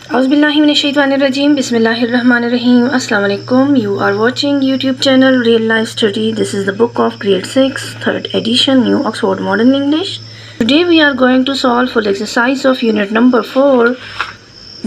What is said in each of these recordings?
Auzubillahiminash-shaytanir-rajim. Bismillahir-rahmanir-rahim. Assalamu alaikum. You are watching YouTube channel Real Life Study. This is the book of grade 6, 3rd edition, New Oxford Modern English. Today we are going to solve for the exercise of unit number 4,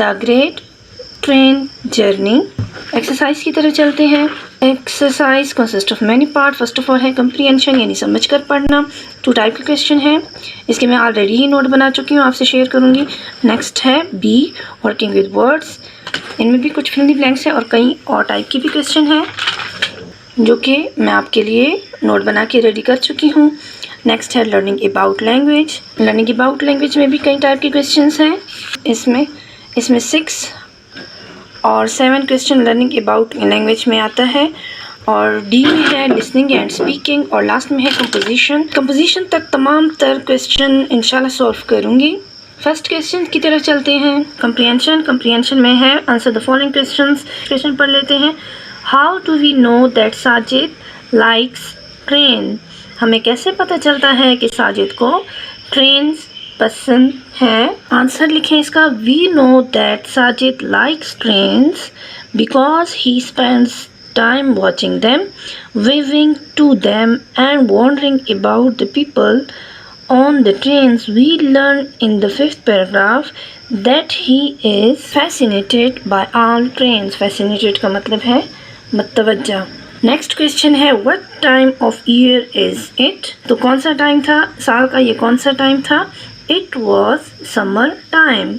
The Great Train Journey. Exercise की तरह चलते हैं. Exercise consist of many part. First of all है comprehension यानी समझ कर पढ़ना. 2 type के क्वेश्चन हैं. इसके मैं ऑलरेडी ही नोट बना चुकी हूँ, आपसे शेयर करूँगी. नेक्स्ट है बी, वर्किंग विद वर्ड्स. इनमें भी कुछ फिल इन द ब्लैंक्स है और कई और टाइप की भी क्वेश्चन हैं जो कि मैं आपके लिए नोट बना के रेडी कर चुकी हूँ. नेक्स्ट है learning about language. Learning about language में भी कई टाइप के क्वेश्चन हैं. इसमें 6 और 7 क्वेश्चन लर्निंग अबाउट लैंग्वेज में आता है. और डी में है लिसनिंग एंड स्पीकिंग. और लास्ट में है कंपोजिशन तक तमाम तर क्वेश्चन इंशाल्लाह सॉल्व करूँगी. फर्स्ट क्वेश्चन की तरफ चलते हैं. कंप्रीहेंशन में है answer the following questions. Question पढ़ लेते हैं. How do we know that Sajid likes train. हमें कैसे पता चलता है कि साजिद को ट्रेन्स पसंद है. आंसर लिखें इसका. We know that Sajid likes trains because he spends time watching them, waving to them and wondering about the people on the trains. We learn in the 5th paragraph that he is fascinated by all trains. Fascinated का मतलब है मतवज्जा. Next question है what time of year is it. तो कौन सा time था, साल का ये कौन सा टाइम था. It was summer time.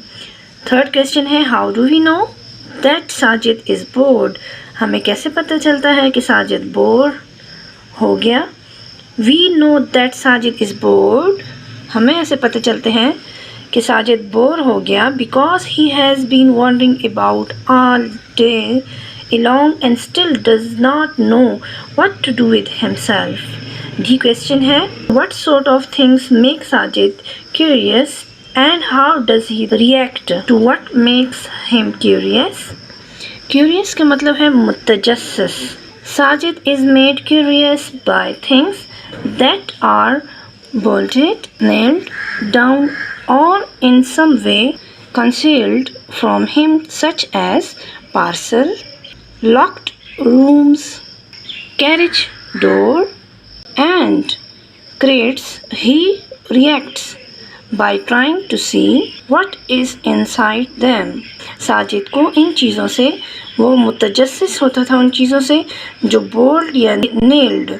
Third question है how do we know that Sajid is bored. हमें कैसे पता चलता है कि साजिद बोर हो गया. We know that Sajid is bored. हमें ऐसे पता चलते हैं कि साजिद बोर हो गया because he has been wandering about all day along and still does not know what to do with himself. D question है what sort of things make Sajid curious and how does he react to what makes him curious. Curious का मतलब है मुतजस्सिस. Sajid is made curious by things that are bolted, nailed down or in some way concealed from him, such as parcel, locked rooms, carriage door and crates. He reacts by trying to see what is inside them. Sajid को इन चीज़ों से वो मुतजस्सिस होता था, उन चीज़ों से जो बोल्ड या नेल्ड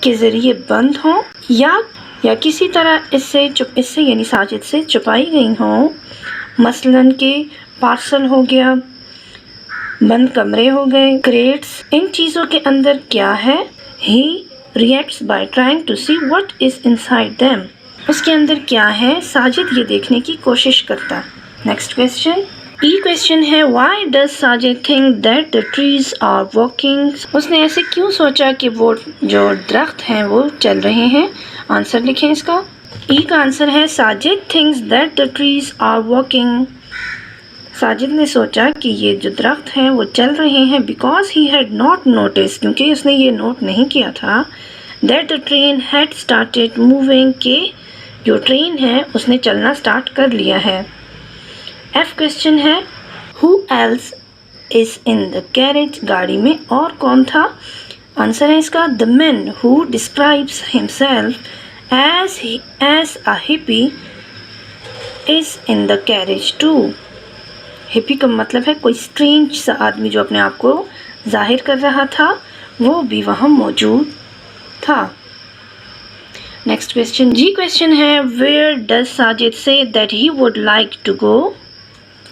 के ज़रिए बंद हों या किसी तरह इससे यानी साजिद से छुपाई गई हों. मसलन के पार्सल हो गया, बंद कमरे हो गए, क्रेट्स. इन चीज़ों के अंदर क्या है. He reacts by trying to see what is inside them. उसके अंदर क्या है, साजिद ये देखने की कोशिश करता. Next question. ई क्वेश्चन है why does Sajid think that the trees are walking. उसने ऐसे क्यों सोचा कि वो जो दरख्त हैं वो चल रहे हैं. आंसर लिखें इसका. ई का आंसर है Sajid thinks that the trees are walking. Sajid ने सोचा कि ये जो दरख्त हैं वो चल रहे हैं because he had not notice, क्योंकि उसने ये नोट नहीं किया था that the train had started moving, के जो ट्रेन है उसने चलना स्टार्ट कर लिया है. एफ क्वेश्चन है who else is in the carriage. गाड़ी में और कौन था. आंसर है इसका the man who describes himself as a hippie is in the carriage too. Hippie का मतलब है कोई स्ट्रेंज सा आदमी जो अपने आप को जाहिर कर रहा था, वो भी वहाँ मौजूद था. Next question. जी क्वेश्चन है where does Sajid say that he would like to go.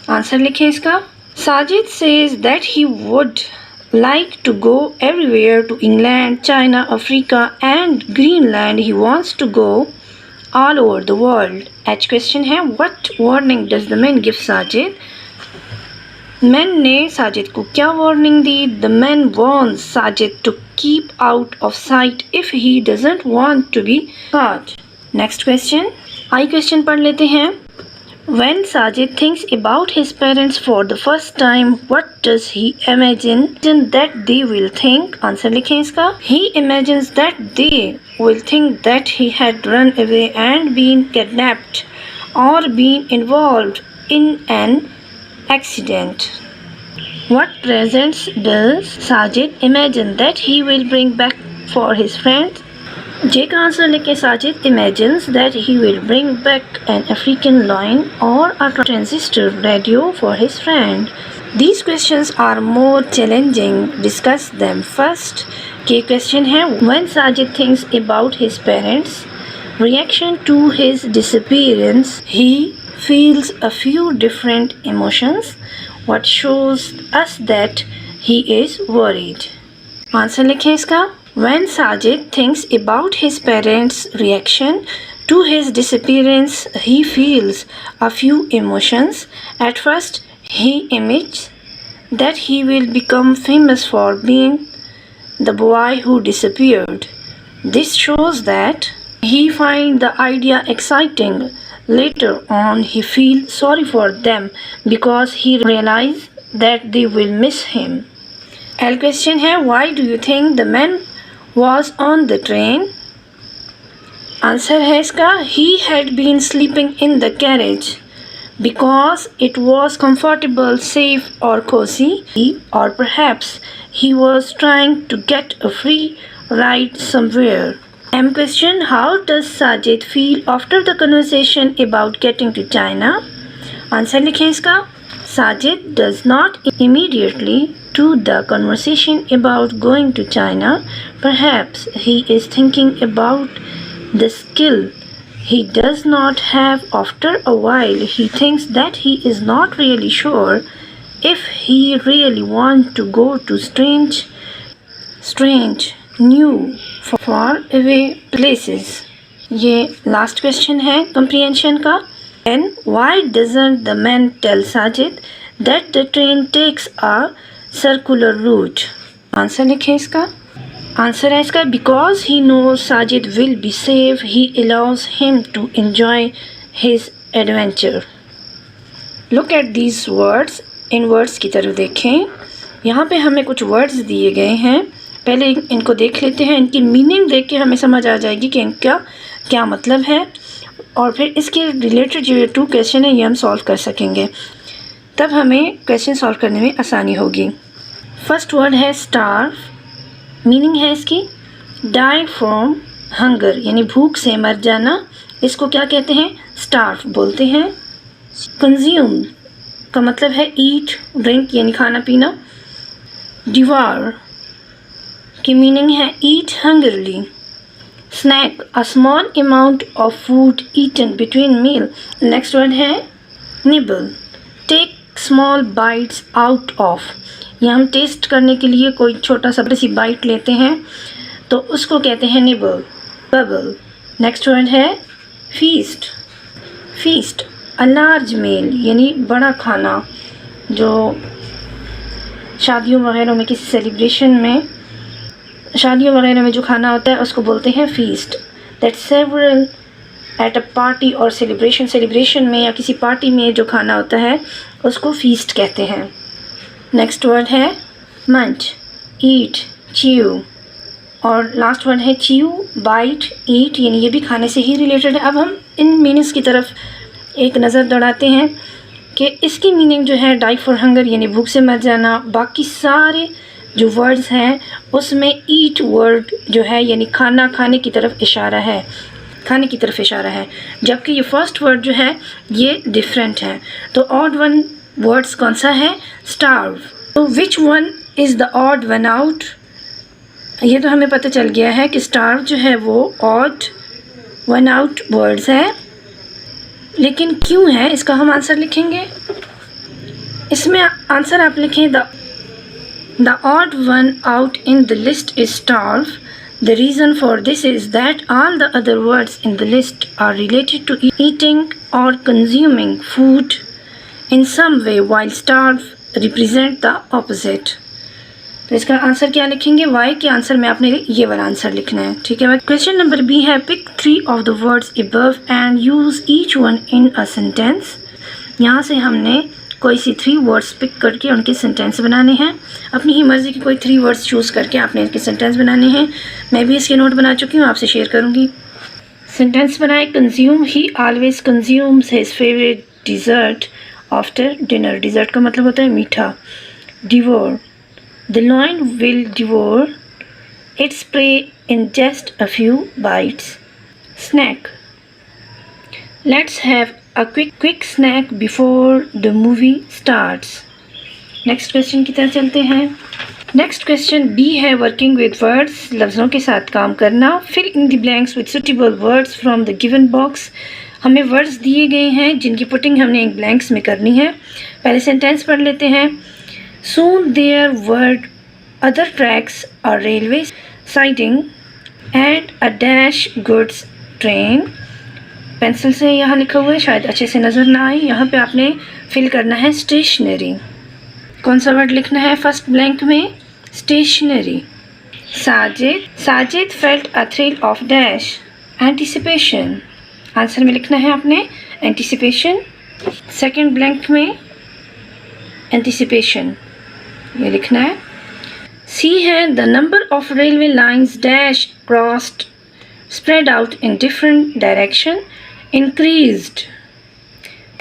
Answer लिखें इसका. Sajid says that he would like to go everywhere, to England, China, Africa and Greenland. He wants to go all over the world. H question है what warning does the man give Sajid. Man ने साजिद को क्या warning दी. The man warns Sajid to keep out of site if he doesn't want to be caught. Next question. I question पढ़ लेते हैं. When Sajid thinks about his parents for the first time, what does he imagine that they will think? Answer लिखें इसका. He imagines that they will think that he had run away and been kidnapped or been involved in an accident. What presents does Sajid imagine that he will bring back for his friend? J का answer लिखें. Sajid imagines that he will bring back an African lion or a transistor radio for his friend. These questions are more challenging. Discuss them first. K question है. When Sajid thinks about his parents' reaction to his disappearance, he feels a few different emotions. What shows us that he is worried? Answer लिखें इसका. When Sajid thinks about his parents' reaction to his disappearance, he feels a few emotions. At first, he imagines that he will become famous for being the boy who disappeared. This shows that he finds the idea exciting. Later on, he feels sorry for them because he realizes that they will miss him. L question है. Why do you think the man was on the train? Answer है इसका. He had been sleeping in the carriage because it was comfortable, safe or cozy, or perhaps he was trying to get a free ride somewhere. M question. How does Sajid feel after the conversation about getting to China? Answer लिखें इसका. Sajid does not immediately to the conversation about going to China. Perhaps he is thinking about the skill he does not have. After a while, he thinks that he is not really sure if he really wants to go to strange, new, far away places. ये last question है comprehension का. And why doesn't the man tell Sajid that the train takes a circular route? Answer लिखें इसका. Answer है इसका. Because he knows Sajid will be safe, he allows him to enjoy his adventure. Look at these words. In words की तरफ देखें. यहाँ पे हमें कुछ वर्ड्स दिए गए हैं. पहले इनको देख लेते हैं. इनकी मीनिंग देख के हमें समझ आ जाएगी कि इनका क्या मतलब है, और फिर इसके रिलेटेड जो 2 क्वेश्चन है ये हम सॉल्व कर सकेंगे. तब हमें क्वेश्चन सॉल्व करने में आसानी होगी. फर्स्ट वर्ड है स्टार्व. मीनिंग है इसकी डाई फ्रॉम हंगर, यानी भूख से मर जाना. इसको क्या कहते हैं? स्टार्व बोलते हैं. कंज्यूम का मतलब है ईट, ड्रिंक यानी खाना पीना. डिवार की मीनिंग है eat hungrily. Snack a small amount of food eaten between meal. Next word है nibble. Take small bites out of. ये हम टेस्ट करने के लिए कोई छोटा सा सी बाइट लेते हैं तो उसको कहते हैं निबल. बबल. नेक्स्ट वर्ड है फीस्ट. फीस्ट अ लार्ज मील, यानी बड़ा खाना. जो शादियों वगैरह में, किसी सेलिब्रेशन में, शादियों वगैरह में जो खाना होता है उसको बोलते हैं feast. That several at a party और सेलिब्रेशन में या किसी पार्टी में जो खाना होता है उसको फीस्ट कहते हैं. नेक्स्ट वर्ड है मंच. ईट, च्यू. और लास्ट वर्ड है च्यू, बाइट, ईट, यानी ये भी खाने से ही रिलेटेड है. अब हम इन मीनिंग्स की तरफ एक नज़र दौड़ाते हैं कि इसकी मीनिंग जो है डाई फॉर हंगर यानी भूख से मर जाना. बाकी सारे जो वर्ड्स हैं उसमें ईट वर्ड जो है यानी खाना, खाने की तरफ इशारा है, खाने की तरफ इशारा है. जबकि ये फर्स्ट वर्ड जो है ये डिफरेंट है. तो ऑड वन वर्ड्स कौन सा है? स्टार्व. तो which one is the odd one out? ये तो हमें पता चल गया है कि स्टार्व जो है वो ऑड वन आउट वर्ड्स है. लेकिन क्यों है इसका हम आंसर लिखेंगे. इसमें आंसर आप लिखें The odd one out in the list is starve. The reason for this is that all the other words in the list are related to eating or consuming food in some way, while starve represent the opposite. तो इसका answer क्या लिखेंगे? Y के answer में आपने ये वाला answer लिखना है. ठीक है. क्वेश्चन नंबर बी है pick 3 of the words above and use each one in a sentence. यहाँ से हमने कोई सी 3 वर्ड्स पिक करके उनके सेंटेंस बनाने हैं. अपनी ही मर्ज़ी की कोई 3 वर्ड्स चूज़ करके आपने इनके सेंटेंस बनाने हैं. मैं भी इसके नोट बना चुकी हूँ, आपसे शेयर करूँगी. सेंटेंस बनाए. Consume, he always consumes his favourite dessert after dinner, dessert का मतलब होता है मीठा। Devour, the lion will devour its prey in just a few bites. Snack, let's have a quick snack before the movie starts. Next question की तरफ चलते हैं। Next question B है वर्किंग विद वर्ड्स, लफ्ज़ों के साथ काम करना। Fill in the blanks with suitable words from the given box. हमें वर्ड्स दिए गए हैं जिनकी पुटिंग हमने एक ब्लैंक्स में करनी है। पहले सेंटेंस पढ़ लेते हैं। सून देयर वर्ड अदर ट्रैक्स और railway siding and a dash goods train. Pencil से यहाँ लिखा हुआ है, शायद अच्छे से नज़र ना आए। यहाँ पे आपने फिल करना है स्टेशनरी। कौन सा वर्ड लिखना है फर्स्ट ब्लैंक में? Stationery. Sajid felt a thrill of dash anticipation. Answer में लिखना है आपने एंटिसिपेशन। सेकंड ब्लैंक में एंटिसिपेशन ये लिखना है। सी है the number of railway lines dash crossed spread out in different direction increased.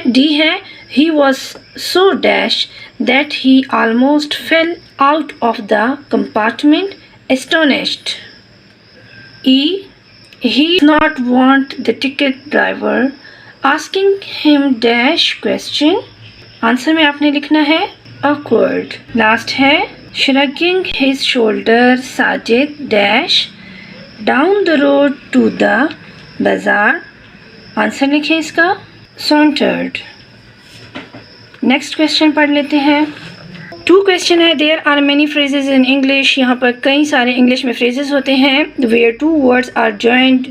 D है he was so dash that he almost fell out of the compartment astonished. E, he did not want the ticket driver asking him dash question. Answer में आपने लिखना है awkward. Last है shrugging his shoulders Sajid dash down the road to the bazaar. Answer लिखें इसका sauntered. Next question पढ़ लेते हैं। 2 क्वेश्चन है। There are many phrases in English, यहाँ पर कई सारे इंग्लिश में फ्रेजेस होते हैं। वेयर 2 वर्ड्स आर जॉइंट,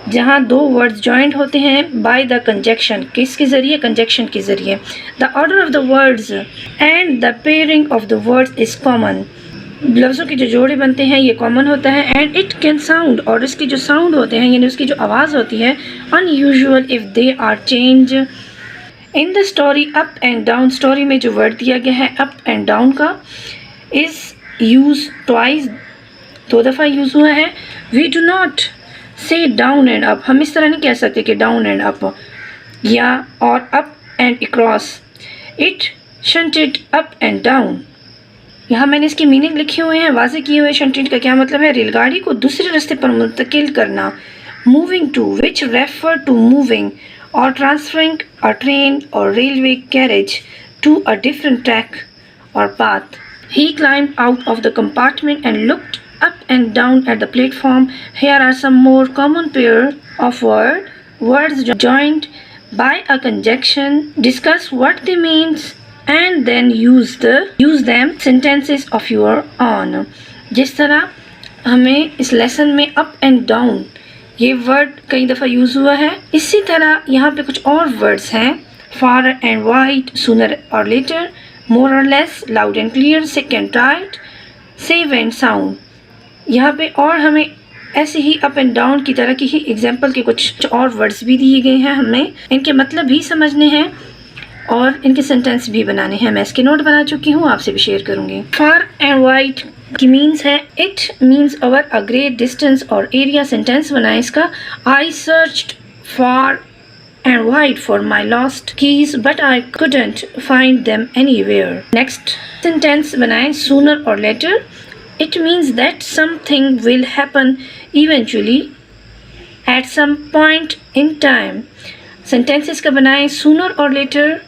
जहाँ 2 वर्ड्स जॉइंट होते हैं बाय द कंजक्शन, किसके ज़रिए? कंजक्शन के ज़रिए। The order of the words and the pairing of the words is common. लफ्ज़ों के जो जोड़े बनते हैं ये कॉमन होता है। एंड इट कैन साउंड, और इसके जो साउंड होते हैं यानी उसकी जो आवाज़ होती है, unusual if they are change. In the story up and down, story में जो वर्ड दिया गया है अप एंड डाउन का, इज़ यूज ट्वाइस, 2 दफ़ा यूज़ हुआ है। We do not say down and up, हम इस तरह नहीं कह सकते कि डाउन एंड अप या और up and across. It shunted up and down, यहाँ मैंने इसकी मीनिंग लिखे हुए हैं, वाजे किए हुए। शंटेड का क्या मतलब है? रेलगाड़ी को दूसरे रास्ते पर मुंतकिल करना। Moving to, which refer to moving or transferring a train or railway carriage to a different track or path. He climbed out of the compartment and looked up and down at the platform. Here are some more common pair of words joined by a conjunction. Discuss what they means and then use them sentences of your own. जिस तरह हमें इस lesson में up and down ये word कई दफ़ा use हुआ है, इसी तरह यहाँ पे कुछ और वर्ड्स हैं। फार and wide, sooner or letter, मोर और less, loud and clear, sick and tight, save and sound. यहाँ पे और हमें ऐसे ही अप एंड डाउन की तरह की ही एग्जाम्पल के कुछ और वर्ड्स भी दिए गए हैं। हमें इनके मतलब भी समझने हैं और इनके सेंटेंस भी बनाने हैं। मैं इसके नोट बना चुकी हूँ, आपसे भी शेयर करूँगी। फार एंड वाइड की मीन्स है it means over a great distance or area. Sentence बनाए इसका। I searched far and wide for my lost keys but I couldn't find them anywhere. Next sentence बनाए sooner or later. It means that something will happen eventually at some point in time. Sentences का बनाए sooner or later.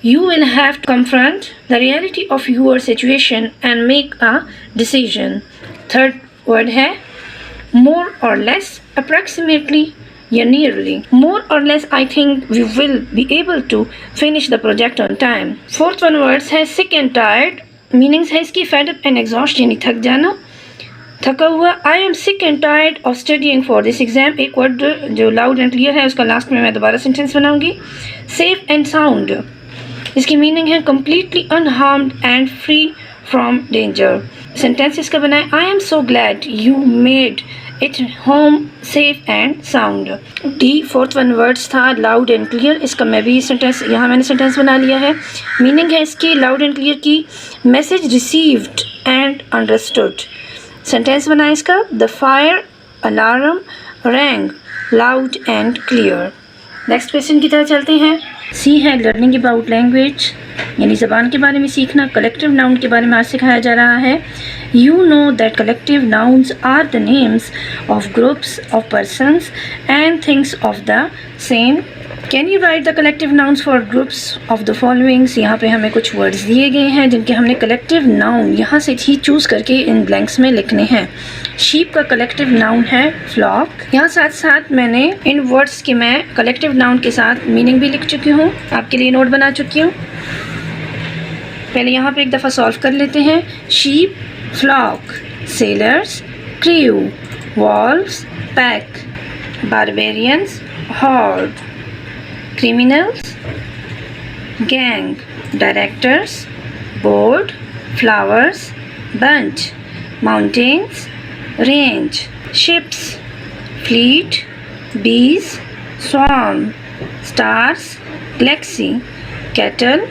You will have to confront the reality of your situation and make a decision. Third word है more or less, approximately या nearly. More or less, I think we will be able to finish the project on time. Fourth one words है sick and tired. Meanings है इसकी fed up and exhaust यानी थक जाना, थका हुआ। I am sick and tired of studying for this exam. एक word जो loud and clear है उसका लास्ट में मैं दोबारा सेंटेंस बनाऊंगी। Safe and sound, इसकी मीनिंग है completely unharmed and free from danger. Sentence का बनाए I am so glad you made it home safe and sound. D fourth one words था loud and clear, इसका मैं भी सेंटेंस यहाँ मैंने सेंटेंस बना लिया है। मीनिंग है इसकी loud and clear की message received and understood. Sentence बनाए इसका the fire alarm rang loud and clear. Next question की तरफ चलते हैं। सी है लर्निंग अबाउट लैंग्वेज, यानी ज़बान के बारे में सीखना। कलेक्टिव नाउन के बारे में आज सिखाया जा रहा है। You know that collective nouns are the names of groups of persons and things of the same. Can you write the collective nouns for groups of the followings. यहाँ पे हमें कुछ वर्ड्स दिए गए हैं जिनके हमने कलेक्टिव नाउन यहाँ से ही चूज़ करके इन ब्लैंक्स में लिखने हैं। शीप का कलेक्टिव नाउन है फ्लॉक। यहाँ साथ साथ मैंने इन वर्ड्स के मैं कलेक्टिव नाउन के साथ मीनिंग भी लिख चुकी हूँ, आपके लिए नोट बना चुकी हूँ। पहले यहाँ पे एक दफ़ा सॉल्व कर लेते हैं। Sheep, flock, sailors, crew, wolves, pack, barbarians, horde, criminals, gang, directors, board, flowers, bunch, mountains, range, ships, fleet, bees, swarm, stars, galaxy, cattle,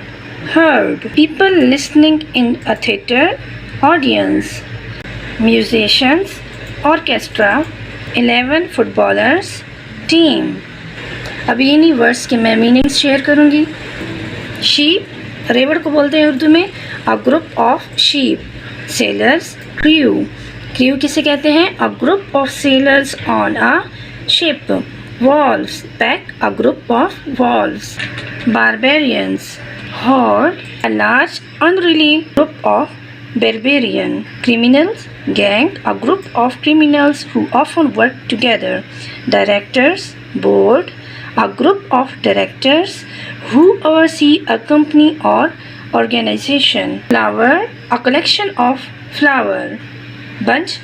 herd, people listening in a theater, audience, musicians, orchestra, 11 footballers, team। अभी इन्हीं words के मैं meanings share करूंगी। Sheep रेवड़ को बोलते हैं उर्दू में a group of sheep. Sailors, crew, crew किसे कहते हैं? A group of sailors on a ship. Wolves, pack, a group of wolves. Barbarians, horde, a large unruly group of barbarian। Criminals, gang, a group of criminals who often work together। Directors, board, a group of directors who oversee a company or organization। Flower, a collection of flower। Bunch,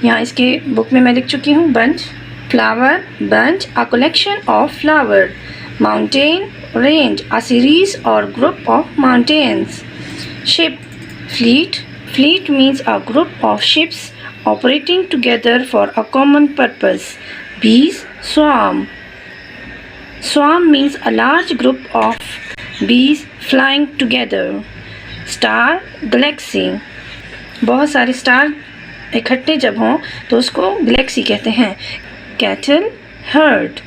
यहाँ इसके book में मैं लिख चुकी हूँ bunch। Flower, bunch, a collection of flower। Mountain, range, a series or group of mountains। Ship, fleet, fleet means a group of ships operating together for a common purpose। Bees, swarm, swarm means a large group of bees flying together। Star, galaxy, बहुत सारे star इकट्ठे जब हों तो उसको Galaxy कहते हैं। Cattle, herd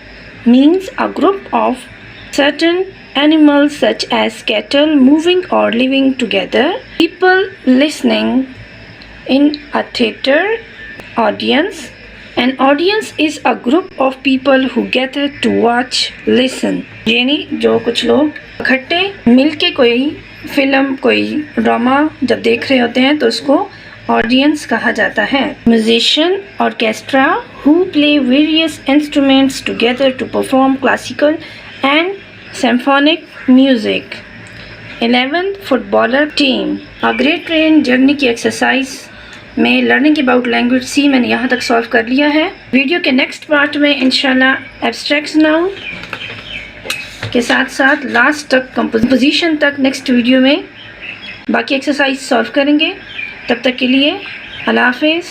means a group of certain animals such as cattle moving or living together। People listening in a theater, audience, an audience is a group of people who gather to watch, listen। यानी जो कुछ लोग इकट्ठे मिलके कोई film, कोई drama जब देख रहे होते हैं तो उसको ऑडियंस कहा जाता है। Musician, orchestra, who play various instruments together to perform classical and symphonic music। 11 footballer team. A great train journey की एक्सरसाइज में लर्निंग अबाउट लैंग्वेज सी मैंने यहाँ तक सॉल्व कर लिया है। वीडियो के नेक्स्ट पार्ट में इंशाल्लाह एब्स्ट्रैक्ट नाउन के साथ साथ लास्ट तक कंपोजिशन तक नेक्स्ट वीडियो में बाकी एक्सरसाइज सॉल्व करेंगे। तब तक के लिए अल्लाह हाफिज़।